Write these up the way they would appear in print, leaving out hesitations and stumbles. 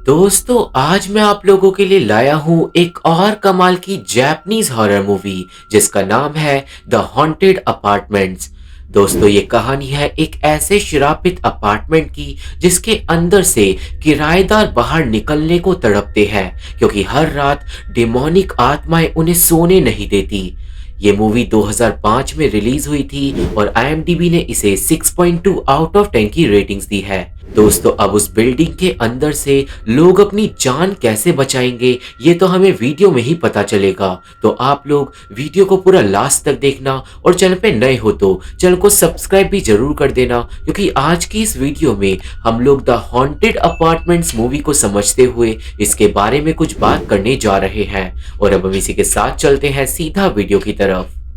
दोस्तों आज मैं आप लोगों के लिए लाया हूँ एक और कमाल की जापानीज हॉरर मूवी जिसका नाम है द हॉन्टेड अपार्टमेंट्स। दोस्तों ये कहानी है एक ऐसे श्रापित अपार्टमेंट की जिसके अंदर से किराएदार बाहर निकलने को तड़पते हैं क्योंकि हर रात डिमोनिक आत्माएं उन्हें सोने नहीं देती। ये मूवी 2005 में रिलीज हुई थी और IMDb ने इसे 6.2 आउट ऑफ 10 की रेटिंग्स दी है। दोस्तों अब उस बिल्डिंग के अंदर से लोग अपनी जान कैसे बचाएंगे ये तो हमें वीडियो में ही पता चलेगा। तो आप लोग वीडियो को पूरा लास्ट तक देखना और चैनल पे नए हो तो चैनल को सब्सक्राइब भी जरूर कर देना क्योंकि आज की इस वीडियो में हम लोग द हॉन्टेड अपार्टमेंट्स मूवी को समझते हुए इसके बारे में कुछ बात करने जा रहे हैं। और अब हम इसी के साथ चलते हैं सीधा वीडियो की तरफ।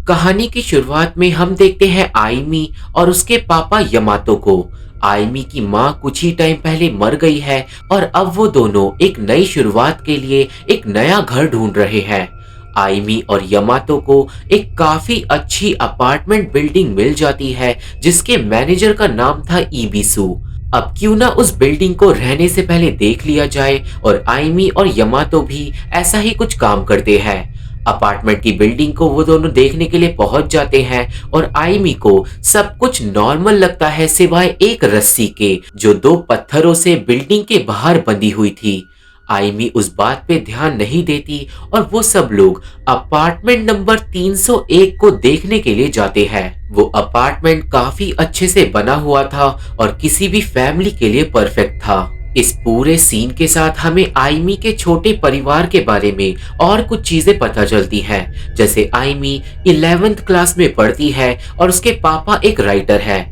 कहानी की शुरुआत में हम देखते हैं आइमी और उसके पापा यमातो को। आइमी की माँ कुछ ही टाइम पहले मर गई है और अब वो दोनों एक नई शुरुआत के लिए एक नया घर ढूंढ रहे हैं। आइमी और यमातो को एक काफी अच्छी अपार्टमेंट बिल्डिंग मिल जाती है जिसके मैनेजर का नाम था ईबिसु। अब क्यों ना उस बिल्डिंग को रहने से पहले देख लिया जाए और आइमी और यमातो भी ऐसा ही कुछ काम करते हैं। अपार्टमेंट की बिल्डिंग को वो दोनों देखने के लिए पहुंच जाते हैं और आइमी को सब कुछ नॉर्मल लगता है सिवाय एक रस्सी के जो दो पत्थरों से बिल्डिंग के बाहर बंधी हुई थी। आइमी उस बात पे ध्यान नहीं देती और वो सब लोग अपार्टमेंट नंबर 301 को देखने के लिए जाते हैं। वो अपार्टमेंट काफी अच्छे से बना हुआ था और किसी भी फैमिली के लिए परफेक्ट था। इस पूरे सीन के साथ हमें आइमी के छोटे परिवार के बारे में और कुछ चीजें पता चलती हैं, जैसे आइमी 11th क्लास में पढ़ती है और उसके पापा एक राइटर है।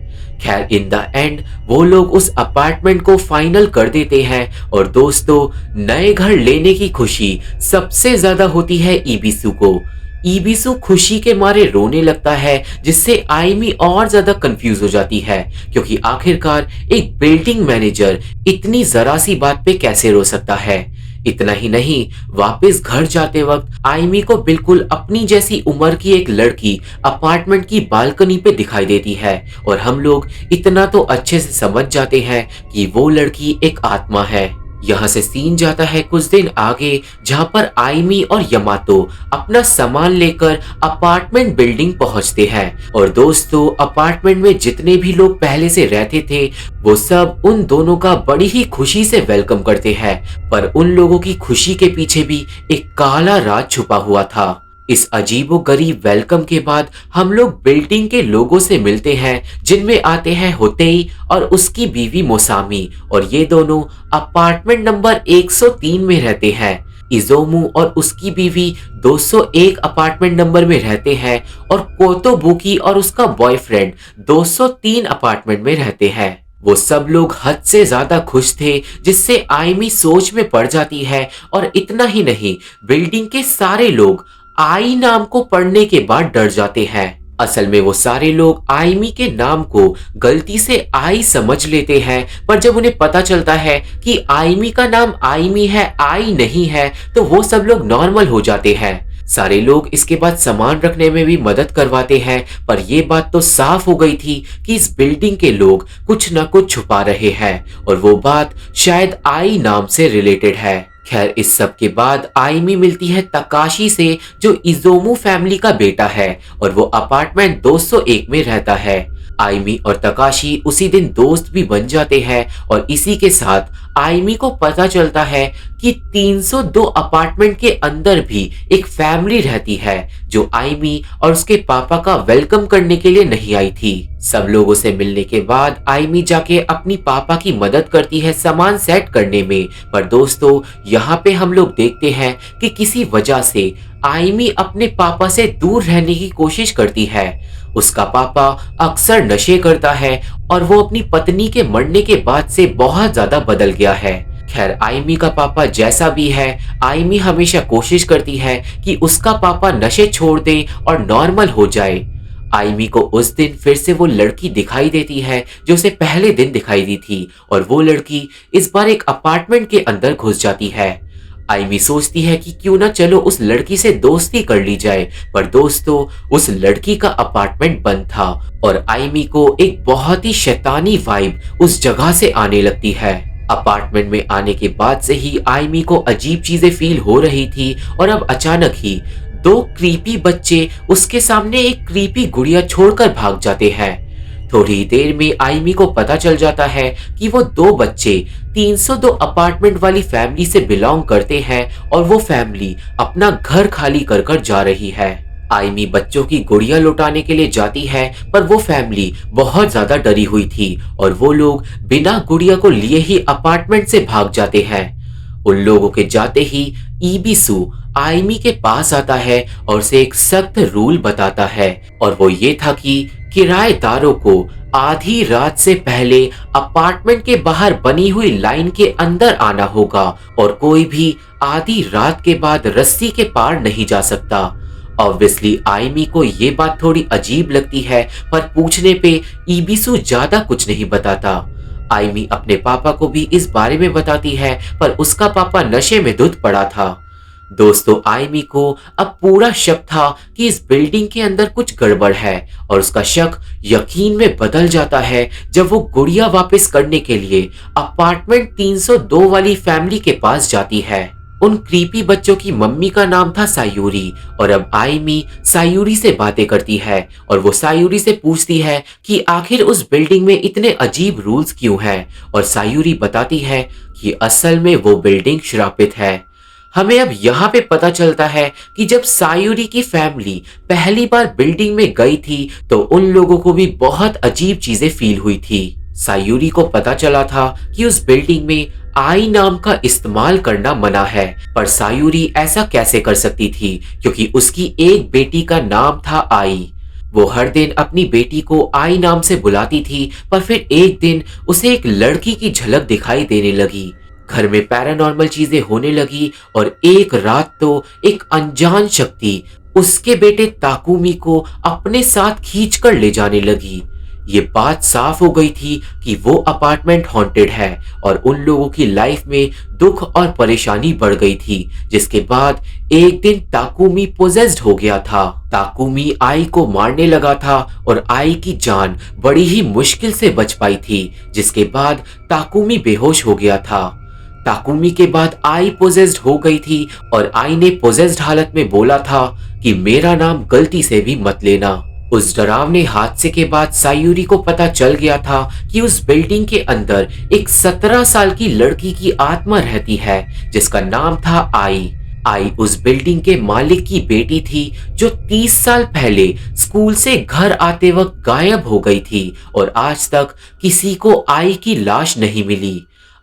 खैर इन द एंड वो लोग उस अपार्टमेंट को फाइनल कर देते हैं और दोस्तों नए घर लेने की खुशी सबसे ज्यादा होती है ईबिसु को। ईबिसु खुशी के मारे रोने लगता है जिससे आइमी और ज्यादा कंफ्यूज हो जाती है क्योंकि आखिरकार एक बिल्डिंग मैनेजर इतनी जरा सी बात पे कैसे रो सकता है। इतना ही नहीं, वापस घर जाते वक्त आइमी को बिल्कुल अपनी जैसी उम्र की एक लड़की अपार्टमेंट की बालकनी पे दिखाई देती है और हम लोग इतना तो अच्छे से समझ जाते हैं कि वो लड़की एक आत्मा है। यहाँ से सीन जाता है कुछ दिन आगे जहाँ पर आइमी और यमातो अपना सामान लेकर अपार्टमेंट बिल्डिंग पहुँचते हैं और दोस्तों अपार्टमेंट में जितने भी लोग पहले से रहते थे वो सब उन दोनों का बड़ी ही खुशी से वेलकम करते हैं, पर उन लोगों की खुशी के पीछे भी एक काला राज छुपा हुआ था। इस अजीबोगरीब वेलकम के बाद हम लोग बिल्डिंग के लोगों से मिलते हैं जिनमें आते हैं होतेई और उसकी बीवी मोसामी और ये दोनों अपार्टमेंट नंबर 103 में रहते हैं। इजोमू और उसकी बीवी 201 अपार्टमेंट नंबर में रहते हैं और कोतोबुकी और उसका बॉयफ्रेंड 203 अपार्टमेंट में रहते हैं। वो सब लोग हद से ज्यादा खुश थे जिससे आइमी सोच में पड़ जाती है और इतना ही नहीं, बिल्डिंग के सारे लोग आई नाम को पढ़ने के बाद डर जाते हैं। असल में वो सारे लोग आइमी के नाम को गलती से आई समझ लेते हैं, पर जब उन्हें पता चलता है कि आइमी का नाम आइमी है, आई नहीं है, तो वो सब लोग नॉर्मल हो जाते हैं। सारे लोग इसके बाद सामान रखने में भी मदद करवाते हैं, पर यह बात तो साफ हो गई थी कि इस बिल्डिंग के लोग कुछ न कुछ छुपा रहे हैं और वो बात शायद आई नाम से रिलेटेड है। खैर इस सब के बाद आइमी मिलती है तकाशी से जो इजोमू फैमिली का बेटा है और वो अपार्टमेंट 201 में रहता है। आइमी और तकाशी उसी दिन दोस्त भी बन जाते हैं और इसी के साथ आइमी को पता चलता है कि 302 अपार्टमेंट के अंदर भी एक फैमिली रहती है जो आइमी और उसके पापा का वेलकम करने के लिए नहीं आई थी। सब लोगों से मिलने के बाद आइमी जाके अपनी पापा की मदद करती है सामान सेट करने में, पर दोस्तों यहाँ पे हम लोग देखते हैं कि किसी वजह से आइमी अपने पापा से दूर रहने की कोशिश करती है। उसका पापा अक्सर नशे करता है और वो अपनी पत्नी के मरने के बाद से बहुत ज्यादा बदल गया है। खैर आइमी का पापा जैसा भी है, आइमी हमेशा कोशिश करती है कि उसका पापा नशे छोड़ दे और नॉर्मल हो जाए। आइमी को उस दिन फिर से वो लड़की दिखाई देती है जो उसे पहले दिन दिखाई दी थी और वो लड़की इस बार एक अपार्टमेंट के अंदर घुस जाती है। आइमी सोचती है कि क्यों ना चलो उस लड़की से दोस्ती कर ली जाए, पर दोस्तों उस लड़की का अपार्टमेंट बंद था और आइमी को एक बहुत ही शैतानी वाइब उस जगह से आने लगती है। अपार्टमेंट में आने के बाद से ही आयमी को अजीब चीजें फील हो रही थी और अब अचानक ही दो क्रीपी बच्चे उसके सामने एक क्रीपी गुड़िया छोड़कर भाग जाते हैं। थोड़ी देर में आयमी को पता चल जाता है कि वो दो बच्चे 302 अपार्टमेंट वाली फैमिली से बिलोंग करते हैं और वो फैमिली अपना घर खाली कर कर जा रही है। आयमी बच्चों की गुड़िया लौटाने के लिए जाती है, पर वो फैमिली बहुत ज्यादा डरी हुई थी और वो लोग बिना गुड़िया को लिए ही अपार्टमेंट से भाग जाते हैं। उन लोगों के जाते ही ईबिसु आयमी के पास आता है और उसे एक सख्त रूल बताता है, और वो ये था कि किराएदारों को आधी रात से पहले अपार्टमेंट के बाहर बनी हुई लाइन के अंदर आना होगा और कोई भी आधी रात के बाद रस्सी के पार नहीं जा सकता। ऑब्वियसली आयमी को ये बात थोड़ी अजीब लगती है, पर पूछने पे ईबिसु ज्यादा कुछ नहीं बताता। आयमी अपने पापा को भी इस बारे में बताती है, पर उसका पापा नशे में धुत पड़ा था। दोस्तों, आयमी को अब पूरा शक था कि इस बिल्डिंग के अंदर कुछ गड़बड़ है, और उसका शक यकीन में बदल जाता है जब वो गुड़िया वापस करने के लिए अपार्टमेंट 302 वाली फैमिली के पास जाती है। उन क्रीपी बच्चों की मम्मी का नाम था सायूरी, और अब आयमी सायूरी से बातें करती है और वो सायूरी से पूछती है कि आखिर उस बिल्डिंग में इतने अजीब रूल्स क्यों हैं, और सायूरी बताती है कि असल में वो बिल्डिंग श्रापित है। हमें अब यहाँ पे पता चलता है कि जब सायूरी की फैमिली पहली बार बिल्डिंग में गई थी तो उन लोगों को भी बहुत अजीब चीजें फील हुई थी। सायूरी को पता चला था कि उस बिल्डिंग में आई नाम का इस्तेमाल करना मना है, पर सायूरी ऐसा कैसे कर सकती थी क्योंकि उसकी एक बेटी का नाम था आई। वो हर दिन अपनी बेटी को आई नाम से बुलाती थी, पर फिर एक दिन उसे एक लड़की की झलक दिखाई देने लगी। घर में पैरानॉर्मल चीजें होने लगी और एक रात तो एक अनजान शक्ति उसके बेटे ताकुमी को अपने साथ खींचकर ले जाने लगी। ये बात साफ हो गई थी कि वो अपार्टमेंट हॉन्टेड है और उन लोगों की लाइफ में दुख और परेशानी बढ़ गई थी, जिसके बाद एक दिन ताकुमी पोजेस्ड हो गया था। ताकुमी आई को मारने लगा था और आई की जान बड़ी ही मुश्किल से बच पाई थी, जिसके बाद ताकुमी बेहोश हो गया था। ताकुमी के बाद आई पोजेस्ड हो गई थी और आई ने पोजेस्ड हालत में बोला था कि मेरा नाम गलती से भी मत लेना। उस डरावने हादसे के बाद सायूरी को पता चल गया था कि उस बिल्डिंग के अंदर एक 17 साल की लड़की की आत्मा रहती है जिसका नाम था आई। आई उस बिल्डिंग के मालिक की बेटी थी जो 30 साल पहले स्कूल से घर आते वक्त गायब हो गई थी और आज तक किसी को आई की लाश नहीं मिली।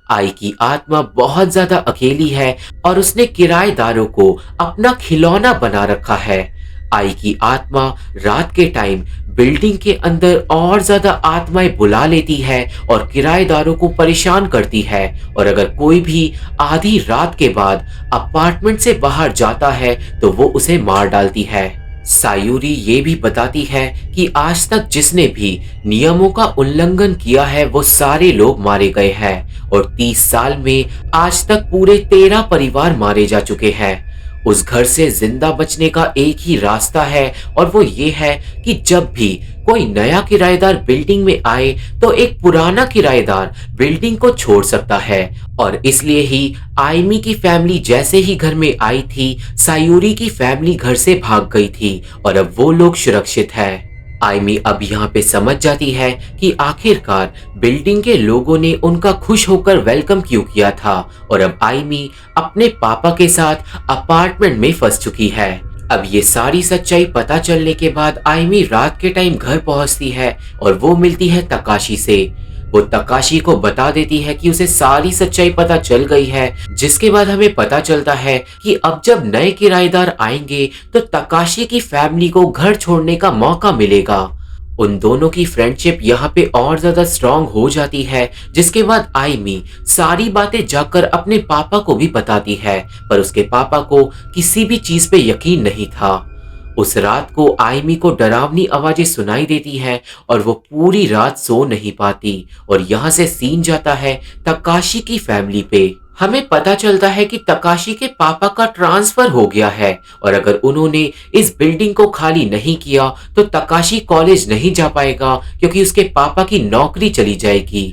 आई की आत्मा बहुत ज्यादा अकेली है और उसने किराएदारों को अपना खिलौना बना रखा है। आई की आत्मा रात के टाइम बिल्डिंग के अंदर और ज्यादा आत्माएं बुला लेती है और किराएदारों को परेशान करती है, और अगर कोई भी आधी रात के बाद अपार्टमेंट से बाहर जाता है तो वो उसे मार डालती है। सायूरी ये भी बताती है कि आज तक जिसने भी नियमों का उल्लंघन किया है वो सारे लोग मारे गए हैं और 30 साल में आज तक पूरे 13 परिवार मारे जा चुके हैं। उस घर से जिंदा बचने का एक ही रास्ता है और वो ये है कि जब भी कोई नया किराएदार बिल्डिंग में आए तो एक पुराना किराएदार बिल्डिंग को छोड़ सकता है, और इसलिए ही आयमी की फैमिली जैसे ही घर में आई थी सायूरी की फैमिली घर से भाग गई थी और अब वो लोग सुरक्षित है। आयमी अब यहाँ पे समझ जाती है कि आखिरकार बिल्डिंग के लोगों ने उनका खुश होकर वेलकम क्यों किया था, और अब आयमी अपने पापा के साथ अपार्टमेंट में फंस चुकी है। अब ये सारी सच्चाई पता चलने के बाद आयमी रात के टाइम घर पहुंचती है और वो मिलती है तकाशी से। वो तकाशी को बता देती है कि उसे सारी सच्चाई पता चल गई है, जिसके बाद हमें पता चलता है कि अब जब नए किराएदार आएंगे तो तकाशी की फैमिली को घर छोड़ने का मौका मिलेगा। उन दोनों की फ्रेंडशिप यहाँ पे और ज्यादा स्ट्रांग हो जाती है, जिसके बाद आयमी सारी बातें जाकर अपने पापा को भी बताती है, पर उसके पापा को किसी भी चीज पे यकीन नहीं था। उस रात को आयमी को डरावनी आवाजें सुनाई देती है और वो पूरी रात सो नहीं पाती, और यहाँ से सीन जाता है तकाशी की फैमिली पे। हमें पता चलता है कि तकाशी के पापा का ट्रांसफर हो गया है और अगर उन्होंने इस बिल्डिंग को खाली नहीं किया तो तकाशी कॉलेज नहीं जा पाएगा क्योंकि उसके पापा की नौकरी चली जाएगी।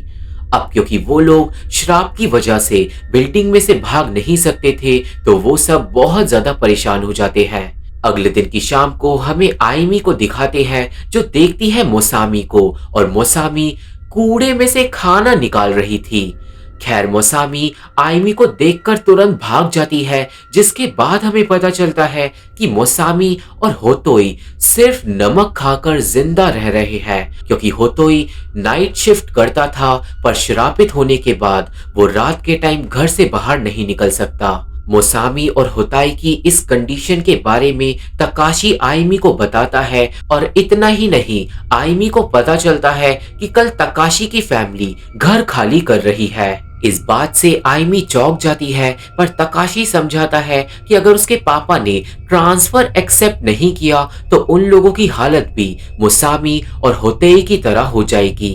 अब क्योंकि वो लोग श्राप की वजह से बिल्डिंग में से भाग नहीं सकते थे, तो वो सब बहुत ज्यादा परेशान हो जाते हैं। अगले दिन की शाम को हमें आइमी को दिखाते हैं, जो देखती है मोसामी को, और मोसामी कूड़े में से खाना निकाल रही थी। खैर, मोसामी आइमी को देखकर तुरंत भाग जाती है, जिसके बाद हमें पता चलता है कि मोसामी और होतोई सिर्फ नमक खाकर जिंदा रह रहे हैं, क्योंकि होतोई नाइट शिफ्ट करता था, पर श्रापित होने के बाद वो रात के टाइम घर से बाहर नहीं निकल सकता। मोसामी और होताई की इस कंडीशन के बारे में तकाशी आइमी को बताता है, और इतना ही नहीं, आइमी को पता चलता है कि कल तकाशी की फैमिली घर खाली कर रही है। इस बात से आइमी चौंक जाती है, पर तकाशी समझाता है कि अगर उसके पापा ने ट्रांसफर एक्सेप्ट नहीं किया तो उन लोगों की हालत भी मोसामी और होतेई की तरह हो जाएगी।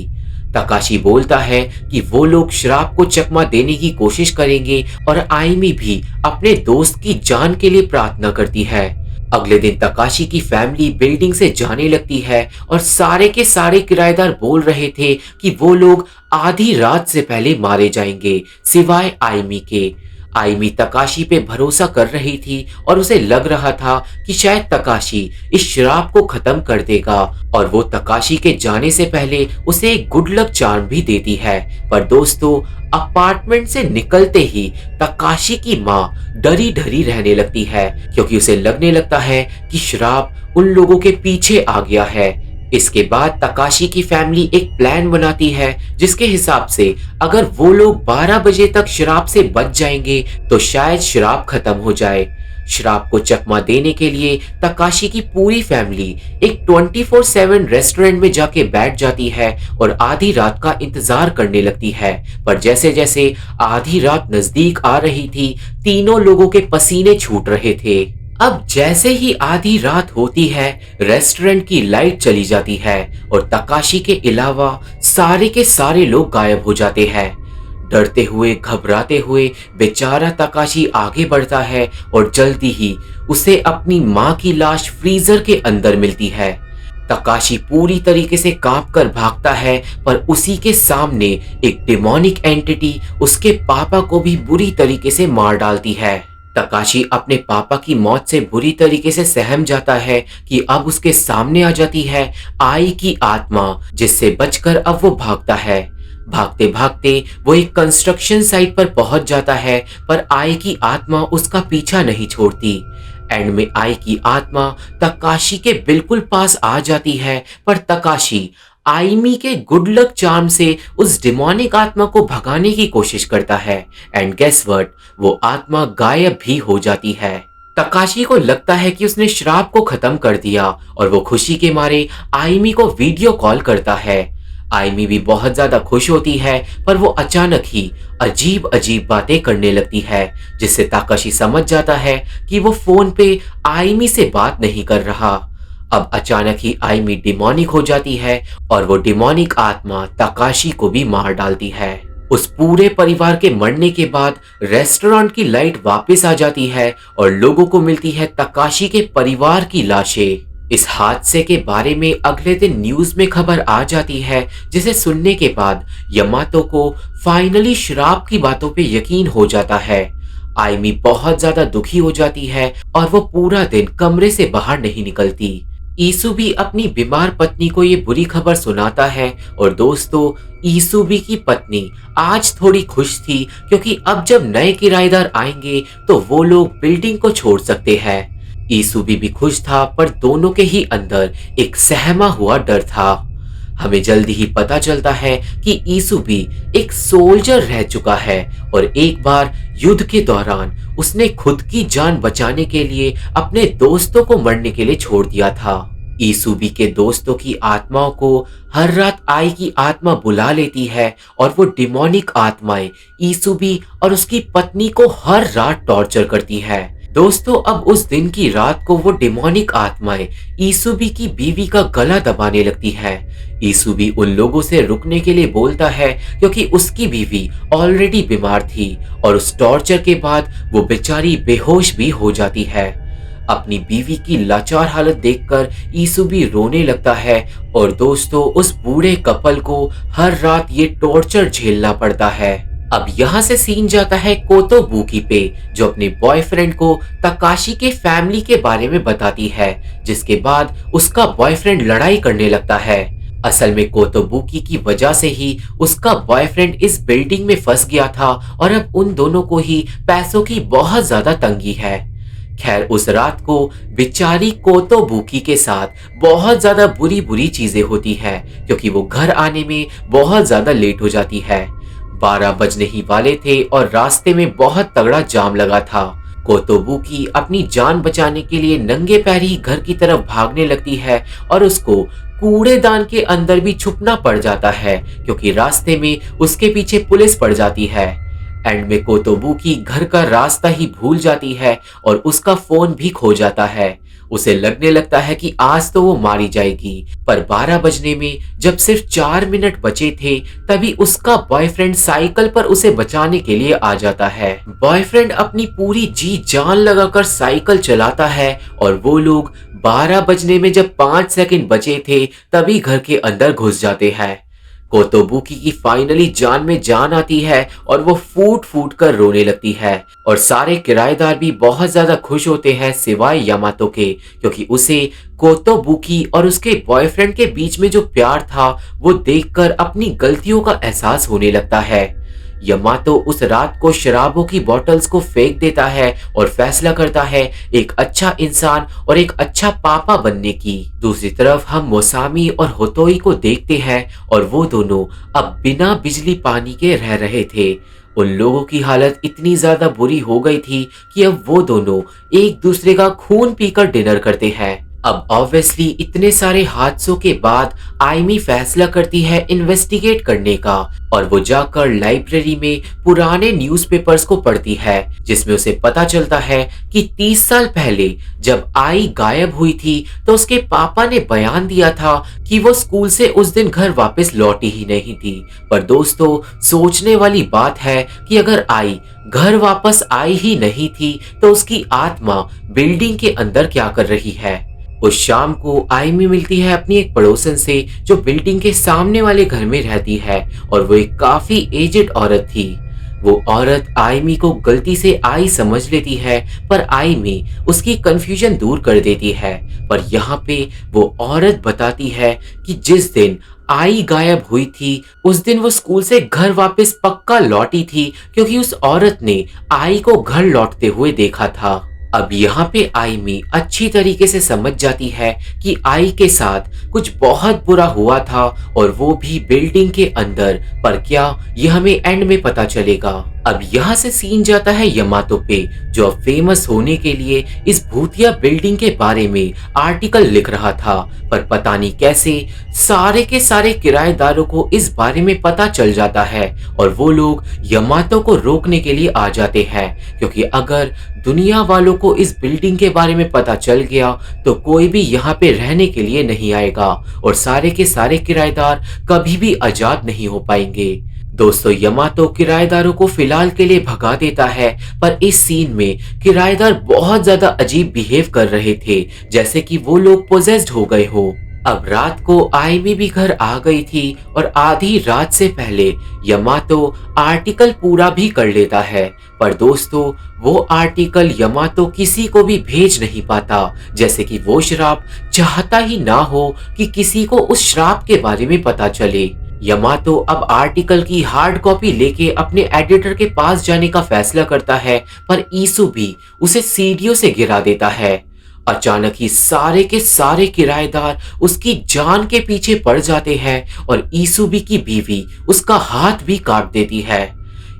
तकाशी बोलता है कि वो लोग श्राप को चकमा देने की कोशिश करेंगे, और आइमी भी अपने दोस्त की जान के लिए प्रार्थना करती है। अगले दिन तकाशी की फैमिली बिल्डिंग से जाने लगती है, और सारे के सारे किराएदार बोल रहे थे कि वो लोग आधी रात से पहले मारे जाएंगे, सिवाय आइमी के। आइमी तकाशी पे भरोसा कर रही थी, और उसे लग रहा था कि शायद तकाशी इस श्राप को खत्म कर देगा, और वो तकाशी के जाने से पहले उसे एक गुड लक चार्म भी देती है। पर दोस्तों, अपार्टमेंट से निकलते ही तकाशी की माँ डरी डरी रहने लगती है, क्योंकि उसे लगने लगता है कि श्राप उन लोगों के पीछे आ गया है। इसके बाद तकाशी की फैमिली एक प्लान बनाती है, जिसके हिसाब से अगर वो लोग 12 बजे तक श्राप से बच जाएंगे तो शायद श्राप खत्म हो जाए। श्राप को चकमा देने के लिए तकाशी की पूरी फैमिली एक 24/7 रेस्टोरेंट में जाके बैठ जाती है, और आधी रात का इंतजार करने लगती है। पर जैसे जैसे आधी रात नजदीक आ रही थी, तीनों लोगों के पसीने छूट रहे थे। अब जैसे ही आधी रात होती है, रेस्टोरेंट की लाइट चली जाती है, और तकाशी के अलावा सारे के सारे लोग गायब हो जाते हैं। डरते हुए, घबराते हुए बेचारा तकाशी आगे बढ़ता है, और जल्दी ही उसे अपनी माँ की लाश फ्रीजर के अंदर मिलती है। तकाशी पूरी तरीके से कांपकर भागता है, पर उसी के सामने एक डिमोनिक एंटिटी उसके पापा को भी बुरी तरीके से मार डालती है। तकाशी अपने पापा की मौत से बुरी तरीके से सहम जाता है कि अब उसके सामने आ जाती है आई की आत्मा, जिससे बचकर अब वो भागता है। भागते भागते वो एक कंस्ट्रक्शन साइट पर पहुंच जाता है, पर आई की आत्मा उसका पीछा नहीं छोड़ती। एंड में आई की आत्मा तकाशी के बिल्कुल पास आ जाती है, पर तकाशी आइमी के गुड लक चार्म से उस डिमोनिक आत्मा को भगाने की कोशिश करता है, एंड गेस व्हाट, वो आत्मा गायब भी हो जाती है। तकाशी को लगता है कि उसने श्राप को खत्म कर दिया, और वो खुशी के मारे आइमी को वीडियो कॉल करता है। आइमी भी बहुत ज्यादा खुश होती है, पर वो अचानक ही अजीब अजीब बातें करने लगती है, जिससे तकाशी समझ जाता है कि वो फोन पे आइमी से बात नहीं कर रहा। अब अचानक ही आइमी डिमोनिक हो जाती है, और वो डिमोनिक आत्मा तकाशी को भी मार डालती है। उस पूरे परिवार के मरने के बाद रेस्टोरेंट की लाइट वापस आ जाती है, और लोगों को मिलती है तकाशी के परिवार की लाशें। इस हादसे के बारे में अगले दिन न्यूज में खबर आ जाती है, जिसे सुनने के बाद यमातो को फाइनली श्राप की बातों पे यकीन हो जाता है। आइमी बहुत ज्यादा दुखी हो जाती है, और वो पूरा दिन कमरे से बाहर नहीं निकलती। ईसुबी अपनी बीमार पत्नी को ये बुरी खबर सुनाता है, और दोस्तों, ईसुबी की पत्नी आज थोड़ी खुश थी, क्योंकि अब जब नए किराएदार आएंगे तो वो लोग बिल्डिंग को छोड़ सकते हैं। ईसुबी भी खुश था, पर दोनों के ही अंदर एक सहमा हुआ डर था। हमें जल्दी ही पता चलता है कि ईसुबी एक सोल्जर रह चुका है, और एक बार युद्ध के दौरान उसने खुद की जान बचाने के लिए अपने दोस्तों को मरने के लिए छोड़ दिया था। ईसुबी के दोस्तों की आत्माओं को हर रात आई की आत्मा बुला लेती है, और वो डिमोनिक आत्माएं ईसुबी और उसकी पत्नी को हर रात टॉर्चर करती है। दोस्तों, अब उस दिन की रात को वो डिमोनिक आत्माएं ईसुबी की बीवी का गला दबाने लगती है। ईसुबी उन लोगों से रुकने के लिए बोलता है, क्योंकि उसकी बीवी ऑलरेडी बीमार थी, और उस टॉर्चर के बाद वो बेचारी बेहोश भी हो जाती है। अपनी बीवी की लाचार हालत देखकर ईसुबी रोने लगता है और दोस्तों उस बूढ़े कपल को हर रात ये टॉर्चर झेलना पड़ता है। अब यहाँ से सीन जाता है कोतोबुकी पे, जो अपने बॉयफ्रेंड को तकाशी के फैमिली के बारे में बताती है, जिसके बाद उसका बॉयफ्रेंड लड़ाई करने लगता है। असल में कोतोबुकी की वजह से ही उसका बॉयफ्रेंड इस बिल्डिंग में फंस गया था और अब उन दोनों को ही पैसों की बहुत ज्यादा तंगी है। खैर उस रात को बेचारी कोतोबुकी के साथ बहुत ज्यादा बुरी बुरी चीजें होती है, क्योंकि वो घर आने में बहुत ज्यादा लेट हो जाती है। 12 बजने ही वाले थे और रास्ते में बहुत तगड़ा जाम लगा था। कोतोबुकी अपनी जान बचाने के लिए नंगे पैर ही घर की तरफ भागने लगती है और उसको कूड़ेदान के अंदर भी छुपना पड़ जाता है, क्योंकि रास्ते में उसके पीछे पुलिस पड़ जाती है। एंड में कोतोबुकी घर का रास्ता ही भूल जाती है और उसका फोन भी खो जाता है। उसे लगने लगता है कि आज तो वो मारी जाएगी, पर 12 बजने में जब सिर्फ 4 मिनट बचे थे तभी उसका बॉयफ्रेंड साइकिल पर उसे बचाने के लिए आ जाता है। बॉयफ्रेंड अपनी पूरी जी जान लगाकर साइकिल चलाता है और वो लोग 12 बजने में जब 5 सेकंड बचे थे तभी घर के अंदर घुस जाते हैं। कोतोबुकी की फाइनली जान में जान आती है और वो फूट फूट कर रोने लगती है और सारे किराएदार भी बहुत ज्यादा खुश होते हैं सिवाय यामातो के, क्योंकि उसे कोतोबुकी और उसके बॉयफ्रेंड के बीच में जो प्यार था वो देखकर अपनी गलतियों का एहसास होने लगता है। यामातो उस रात को शराबों की बोतल्स को फेंक देता है और फैसला करता है एक अच्छा इंसान और एक अच्छा पापा बनने की। दूसरी तरफ हम मोसामी और होतोई को देखते हैं और वो दोनों अब बिना बिजली पानी के रह रहे थे। उन लोगों की हालत इतनी ज्यादा बुरी हो गई थी कि अब वो दोनों एक दूसरे का खून पीकर डिनर करते हैं। अब ऑब्वियसली इतने सारे हादसों के बाद आइमी फैसला करती है इन्वेस्टिगेट करने का और वो जाकर लाइब्रेरी में पुराने न्यूज़पेपर्स को पढ़ती है, जिसमें उसे पता चलता है कि 30 साल पहले जब आई गायब हुई थी तो उसके पापा ने बयान दिया था कि वो स्कूल से उस दिन घर वापस लौटी ही नहीं थी। पर दोस्तों सोचने वाली बात है कि अगर आई घर वापस आई ही नहीं थी तो उसकी आत्मा बिल्डिंग के अंदर क्या कर रही है। उस शाम को आइमी मिलती है अपनी एक पड़ोसन से जो बिल्डिंग के सामने वाले घर में रहती है और वो एक काफी एजेड औरत थी। वो औरत आइमी को गलती से आई समझ लेती है, पर आइमी उसकी कंफ्यूजन दूर कर देती है। पर यहाँ पे वो औरत बताती है कि जिस दिन आई गायब हुई थी उस दिन वो स्कूल से घर वापस पक्का लौटी थी, क्योंकि उस औरत ने आई को घर लौटते हुए देखा था। अब यहाँ पे आइमी अच्छी तरीके से समझ जाती है कि आई के साथ कुछ बहुत बुरा हुआ था और वो भी बिल्डिंग के अंदर, पर क्या ये हमें एंड में पता चलेगा। अब यहाँ से सीन जाता है यामातो पे, जो अब फेमस होने के लिए इस भूतिया बिल्डिंग के बारे में आर्टिकल लिख रहा था, पर पता नहीं कैसे सारे के सारे किराएदारों को इस बारे में पता चल जाता है और वो लोग यामातो को रोकने के लिए आ जाते हैं, क्योंकि अगर दुनिया वालों को इस बिल्डिंग के बारे में पता चल गया तो कोई भी यहाँ पे रहने के लिए नहीं आएगा और सारे के सारे किराएदार कभी भी आजाद नहीं हो पाएंगे। दोस्तों यामातो किराएदारों को फिलहाल के लिए भगा देता है, पर इस सीन में किराएदार बहुत ज्यादा अजीब बिहेव कर रहे थे, जैसे कि वो लोग पोजेस्ड हो गए हो। अब रात को आइमी भी घर आ गई थी और आधी रात से पहले यामातो आर्टिकल पूरा भी कर लेता है, पर दोस्तों वो आर्टिकल यामातो किसी को भी भेज नहीं पाता, जैसे कि वो श्राप चाहता ही ना हो कि किसी को उस श्राप के बारे में पता चले। यामातो अब आर्टिकल की हार्ड कॉपी लेके अपने एडिटर के पास जाने का फैसला करता है, पर ईसुबी उसे सीढ़ियों से गिरा देता है। अचानक ही सारे के सारे किराएदार उसकी जान के पीछे पड़ जाते हैं और ईसुबी की बीवी उसका हाथ भी काट देती है।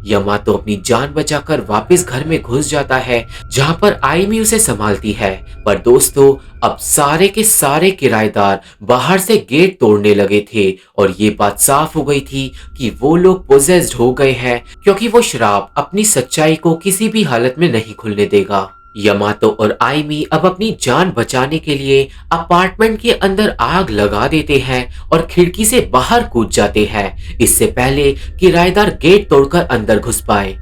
यामातो अपनी जान बचाकर वापस घर में घुस जाता है, जहां पर आइमी उसे संभालती है। पर दोस्तों अब सारे के सारे किराएदार बाहर से गेट तोड़ने लगे थे और ये बात साफ हो गई थी कि वो लोग पोजेस्ड हो गए हैं, क्योंकि वो श्राप अपनी सच्चाई को किसी भी हालत में नहीं खुलने देगा। यामातो और आइमी अब अपनी जान बचाने के लिए अपार्टमेंट के अंदर आग लगा देते हैं और खिड़की से बाहर कूद जाते हैं, इससे पहले किराएदार गेट तोड़कर अंदर घुस पाए।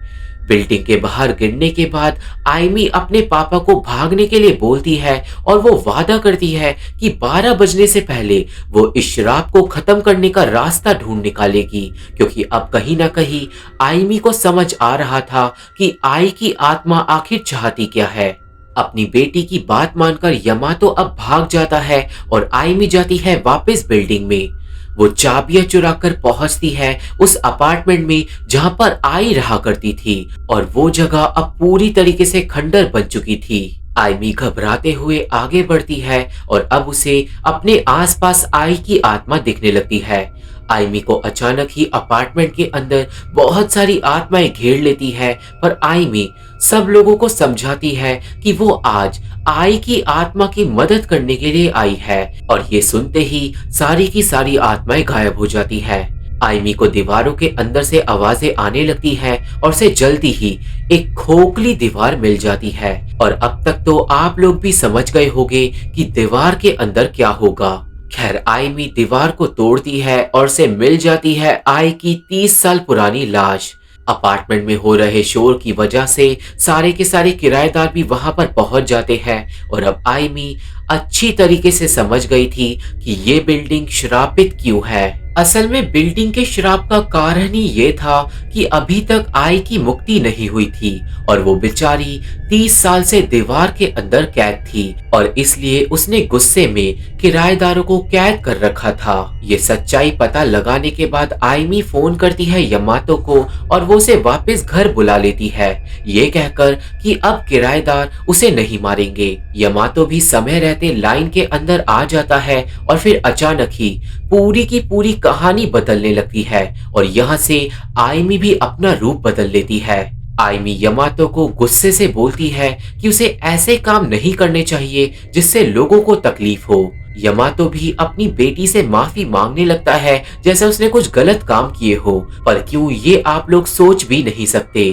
बिल्डिंग के बाहर गिरने के बाद आयमी अपने पापा को भागने के लिए बोलती है और वो वादा करती है कि 12 बजने से पहले वो इस शराब को खत्म करने का रास्ता ढूंढ निकालेगी, क्योंकि अब कहीं ना कहीं आयमी को समझ आ रहा था कि आई की आत्मा आखिर चाहती क्या है। अपनी बेटी की बात मानकर यमातो अब भाग जाता है और आयमी जाती है वापस बिल्डिंग में। वो चाबियां चुरा कर पहुंचती है उस अपार्टमेंट में जहां पर आई रहा करती थी, और वो जगह अब पूरी तरीके से खंडर बन चुकी थी। आयमी घबराते हुए आगे बढ़ती है और अब उसे अपने आसपास आई की आत्मा दिखने लगती है। आयमी को अचानक ही अपार्टमेंट के अंदर बहुत सारी आत्माएं घेर लेती है, पर आयमी सब लोगों को समझाती है कि वो आज आई की आत्मा की मदद करने के लिए आई है, और ये सुनते ही सारी की सारी आत्माएं गायब हो जाती है। आयमी को दीवारों के अंदर से आवाजें आने लगती है और उसे जल्दी ही एक खोखली दीवार मिल जाती है। और अब तक तो आप लोग भी समझ गए होंगे कि दीवार के अंदर क्या होगा। खैर, आयमी दीवार को तोड़ती है और से मिल जाती है आई की 30 साल पुरानी लाश। अपार्टमेंट में हो रहे शोर की वजह से सारे के सारे किराएदार भी वहां पर पहुंच जाते हैं, और अब आयमी अच्छी तरीके से समझ गई थी कि ये बिल्डिंग श्रापित क्यों है। असल में बिल्डिंग के श्राप का कारण ही ये था कि अभी तक आई की मुक्ति नहीं हुई थी और वो बेचारी 30 साल से दीवार के अंदर कैद थी, और इसलिए उसने गुस्से में किराएदारों को कैद कर रखा था। ये सच्चाई पता लगाने के बाद आयमी फोन करती है यमातो को और वो उसे वापस घर बुला लेती है, ये कहकर कि अब किराएदार उसे नहीं मारेंगे। यमातो भी समय रहते लाइन के अंदर आ जाता है और फिर अचानक ही पूरी की पूरी कहानी बदलने लगती है, और यहाँ से आयमी भी अपना रूप बदल लेती है। आयमी यमातो को गुस्से से बोलती है कि उसे ऐसे काम नहीं करने चाहिए जिससे लोगों को तकलीफ हो। यमातो भी अपनी बेटी से माफी मांगने लगता है जैसे उसने कुछ गलत काम किए हो, पर क्यों ये आप लोग सोच भी नहीं सकते।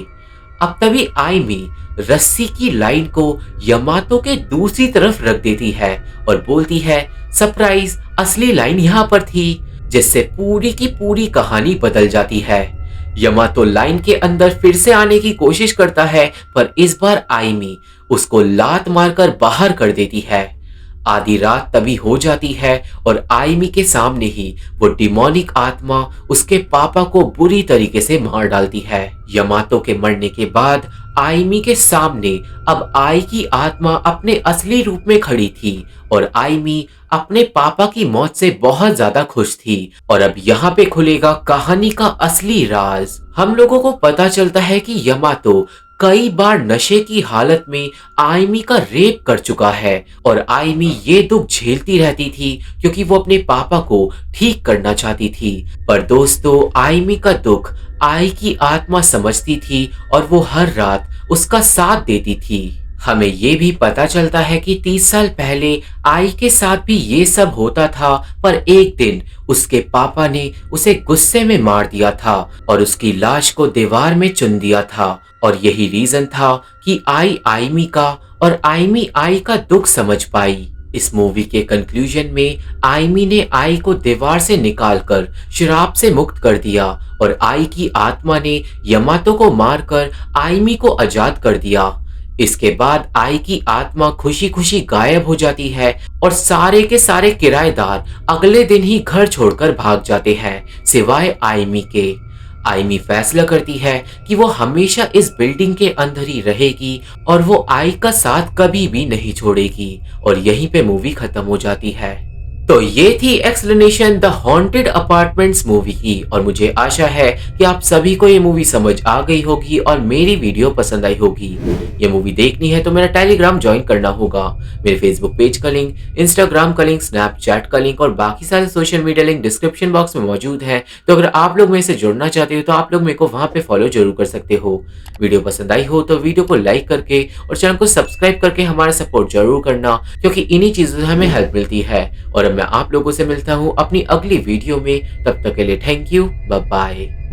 अब तभी आयमी रस्सी की लाइन को यमातो के दूसरी तरफ रख देती है और बोलती है, सरप्राइज, असली लाइन यहाँ पर थी, जिससे पूरी की पूरी कहानी बदल जाती है। यमातो लाइन के अंदर फिर से आने की कोशिश करता है, पर इस बार आयमी उसको लात मारकर बाहर कर देती है। आधी रात तभी हो जाती है और आयमी के सामने ही वो डिमोनिक आत्मा उसके पापा को बुरी तरीके से मार डालती है। यमातो के मरने के बाद आयमी के सामने अब आई की आत्मा अपने असली रूप में खड़ी थी, और आयमी अपने पापा की मौत से बहुत ज्यादा खुश थी। और अब यहाँ पे खुलेगा कहानी का असली राज। हम लोगों को पता चलता है कि यमातो कई बार नशे की हालत में आयमी का रेप कर चुका है, और आयमी ये दुख झेलती रहती थी क्योंकि वो अपने पापा को ठीक करना चाहती थी। पर दोस्तों, आयमी का दुख आई की आत्मा समझती थी और वो हर रात उसका साथ देती थी। हमें ये भी पता चलता है कि 30 साल पहले आई के साथ भी ये सब होता था, पर एक दिन उसके पापा ने उसे गुस्से में मार दिया था और उसकी लाश को दीवार में चुन दिया था, और यही रीजन था कि आई आयमी का और आयमी आई का दुख समझ पाई। इस मूवी के कंक्लूजन में आयमी ने आई को दीवार से निकालकर शराब से मुक्त कर दिया, और आई की आत्मा ने यमातो को मारकर आयमी को आजाद कर दिया। इसके बाद आई की आत्मा खुशी खुशी गायब हो जाती है और सारे के सारे किराएदार अगले दिन ही घर छोड़कर भाग जाते हैं, सिवाय आयमी के। आयमी फैसला करती है कि वो हमेशा इस बिल्डिंग के अंदर ही रहेगी और वो आई का साथ कभी भी नहीं छोड़ेगी, और यहीं पे मूवी खत्म हो जाती है। तो ये थी explanation the haunted apartments movie की, और मुझे आशा है कि आप सभी को ये मूवी समझ आ गई होगी और मेरी वीडियो पसंद आई होगी। ये मूवी देखनी है तो मेरा टेलीग्राम ज्वाइन करना होगा। मेरे फेसबुक पेज का लिंक, इंस्टाग्राम का लिंक, स्नैपचैट का लिंक और बाकी सारे social media link description box में मौजूद है। तो अगर आप लोग मेरे से जुड़ना चाहते हो तो आप लोग मेरे को वहां पे फॉलो जरूर कर सकते हो। वीडियो पसंद आई हो तो वीडियो को लाइक करके और चैनल को सब्सक्राइब करके हमारा सपोर्ट जरूर करना, क्योंकि इन्हीं चीजों से हमें हेल्प मिलती है। और मैं आप लोगों से मिलता हूँ अपनी अगली वीडियो में, तब तक के लिए थैंक यू, बाय बाय।